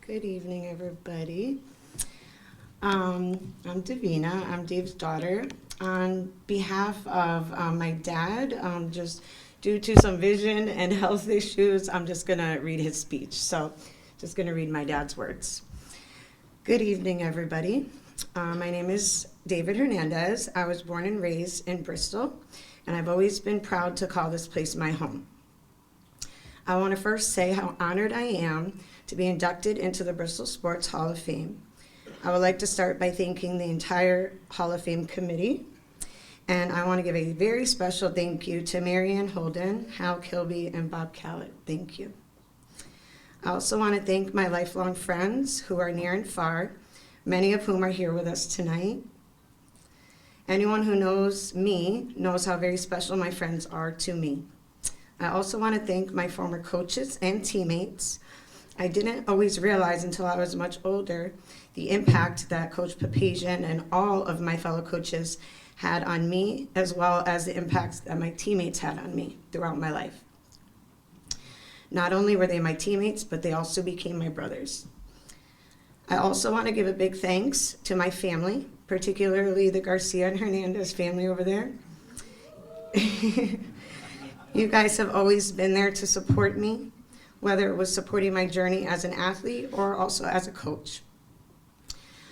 Good evening, everybody. I'm Davina. I'm Dave's daughter. On behalf of my dad, just due to some vision and health issues, I'm just going to read his speech. So, just going to read my dad's words. Good evening, everybody. My name is David Hernandez. I was born and raised in Bristol, and I've always been proud to call this place my home. I want to first say how honored I am to be inducted into the Bristol Sports Hall of Fame. I would like to start by thanking the entire Hall of Fame committee, and I want to give a very special thank you to Marianne Holden, Hal Kilby, and Bob Callett. Thank you. I also want to thank my lifelong friends who are near and far, many of whom are here with us tonight. Anyone who knows me knows how very special my friends are to me. I also want to thank my former coaches and teammates. I didn't always realize until I was much older the impact that Coach Papazian and all of my fellow coaches had on me, as well as the impacts that my teammates had on me throughout my life. Not only were they my teammates, but they also became my brothers. I also want to give a big thanks to my family, particularly the Garcia and Hernandez family over there. You guys have always been there to support me, whether it was supporting my journey as an athlete or also as a coach.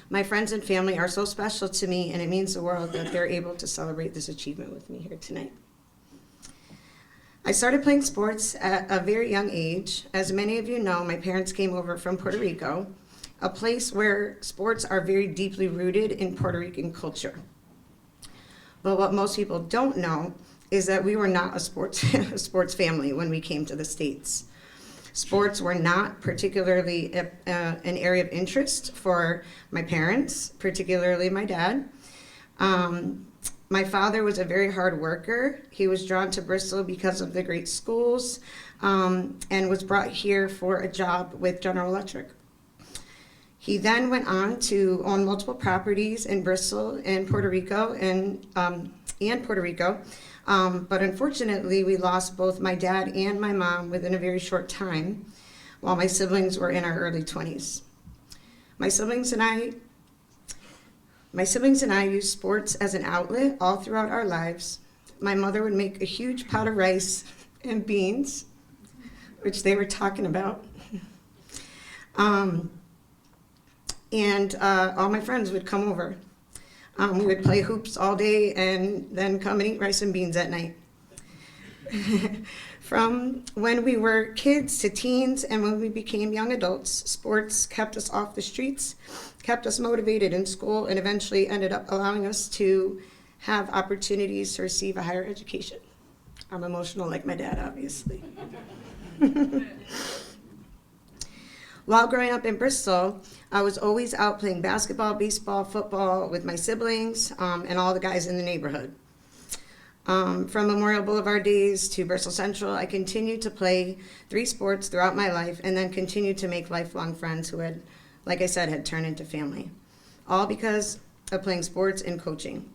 My friends and family are so special to me, and it means the world that they're able to celebrate this achievement with me here tonight. I started playing sports at a very young age. As many of you know, my parents came over from Puerto Rico, a place where sports are very deeply rooted in Puerto Rican culture. But what most people don't know is that we were not a sports family when we came to the States. Sports were not particularly an area of interest for my parents, particularly my dad. My father was a very hard worker. He was drawn to Bristol because of the great schools and was brought here for a job with General Electric. He then went on to own multiple properties in Bristol and Puerto Rico but unfortunately, we lost both my dad and my mom within a very short time, while my siblings were in our early 20s. My siblings and I used sports as an outlet all throughout our lives. My mother would make a huge pot of rice and beans, which they were talking about. And all my friends would come over. We would play hoops all day and then come and eat rice and beans at night. From when we were kids to teens and when we became young adults, sports kept us off the streets, kept us motivated in school, and eventually ended up allowing us to have opportunities to receive a higher education. I'm emotional like my dad, obviously. While growing up in Bristol, I was always out playing basketball, baseball, football with my siblings and all the guys in the neighborhood. From Memorial Boulevard days to Bristol Central, I continued to play 3 sports throughout my life and then continued to make lifelong friends who had, like I said, had turned into family, all because of playing sports and coaching.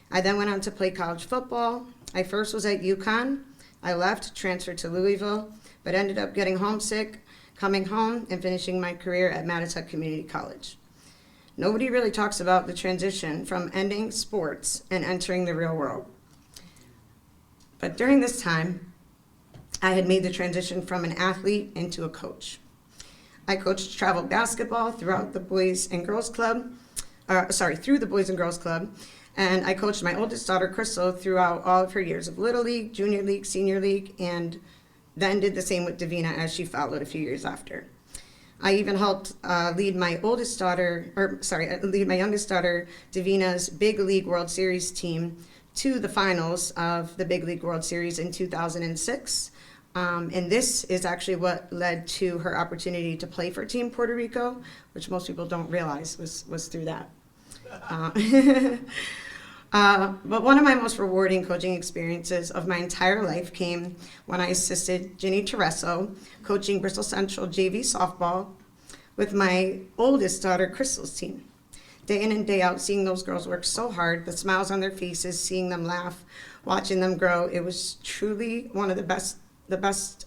I then went on to play college football. I first was at UConn. I left, transferred to Louisville, but ended up getting homesick, coming home and finishing my career at Mattatuck Community College. Nobody really talks about the transition from ending sports and entering the real world. But during this time, I had made the transition from an athlete into a coach. I coached travel basketball throughout the Boys and Girls Club, through the Boys and Girls Club, and I coached my oldest daughter, Crystal, throughout all of her years of Little League, Junior League, Senior League, and then did the same with Davina as she followed a few years after. I even helped lead my youngest daughter, Davina's Big League World Series team to the finals of the Big League World Series in 2006. And this is actually what led to her opportunity to play for Team Puerto Rico, which most people don't realize was through that. But one of my most rewarding coaching experiences of my entire life came when I assisted Ginny Tereso coaching Bristol Central JV softball with my oldest daughter, Crystal's team. Day in and day out, seeing those girls work so hard, the smiles on their faces, seeing them laugh, watching them grow, it was truly one of the best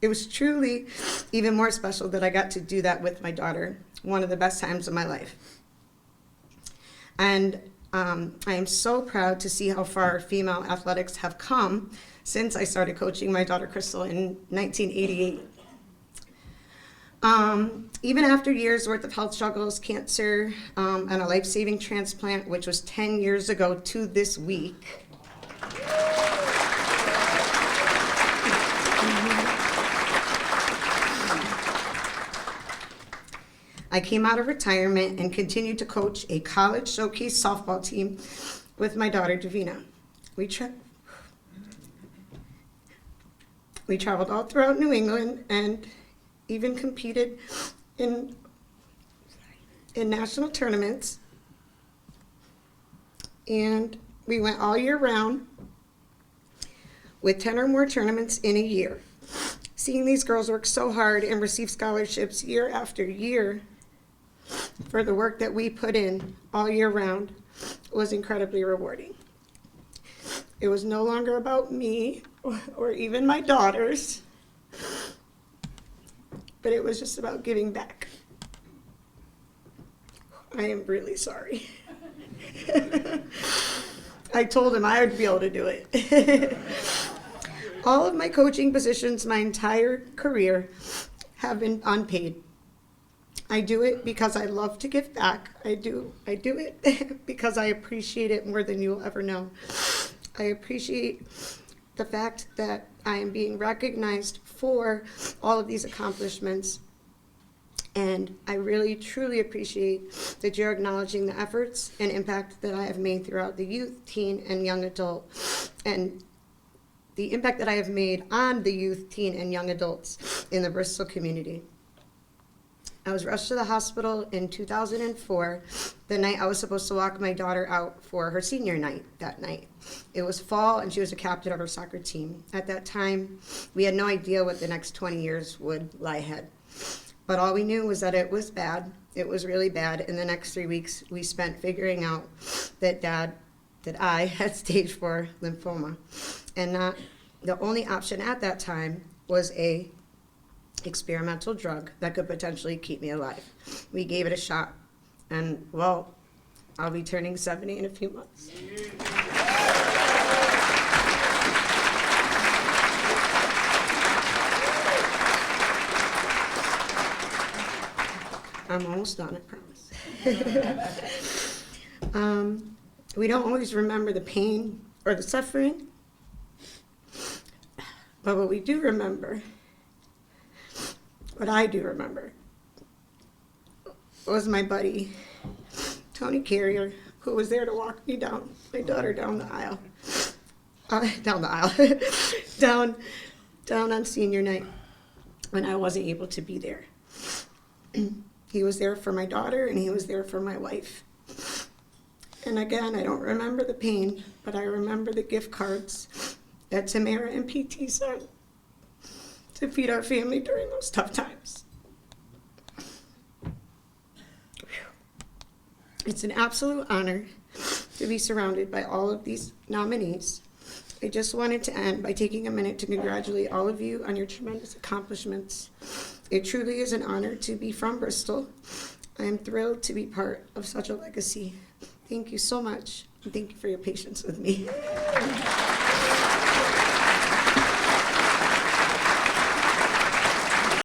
It was truly even more special that I got to do that with my daughter, one of the best times of my life. And I am so proud to see how far female athletics have come since I started coaching my daughter Crystal in 1988. Even after years worth of health struggles, cancer, and a life-saving transplant, which was 10 years ago to this week, I came out of retirement and continued to coach a college showcase softball team with my daughter Davina. We traveled all throughout New England and even competed in national tournaments. And we went all year round with 10 or more tournaments in a year. Seeing these girls work so hard and receive scholarships year after year for the work that we put in all year round was incredibly rewarding. It was no longer about me or even my daughters, but it was just about giving back. I am really sorry. I told him I would be able to do it. All of my coaching positions my entire career have been unpaid. I do it because I love to give back. I do it because I appreciate it more than you'll ever know. I appreciate the fact that I am being recognized for all of these accomplishments. And I really, truly appreciate that you're acknowledging the efforts and impact that I have made throughout the youth, teen, and young adult, and the impact that I have made on the youth, teen, and young adults in the Bristol community. I was rushed to the hospital in 2004, the night I was supposed to walk my daughter out for her senior night that night. It was fall, and she was a captain of her soccer team. At that time, we had no idea what the next 20 years would lie ahead. But all we knew was that it was bad. It was really bad. In the next 3 weeks, we spent figuring out that I had stage 4 lymphoma. And not the only option at that time was a experimental drug that could potentially keep me alive. We gave it a shot, and well, I'll be turning 70 in a few months. I'm almost done, I promise. We don't always remember the pain or the suffering, but what we do remember, what I do remember, was my buddy, Tony Carrier, who was there to walk me down, my daughter down the aisle, down on senior night when I wasn't able to be there. He was there for my daughter, and he was there for my wife. And again, I don't remember the pain, but I remember the gift cards that Tamara and PT sent to feed our family during those tough times. It's an absolute honor to be surrounded by all of these nominees. I just wanted to end by taking a minute to congratulate all of you on your tremendous accomplishments. It truly is an honor to be from Bristol. I am thrilled to be part of such a legacy. Thank you so much, and thank you for your patience with me.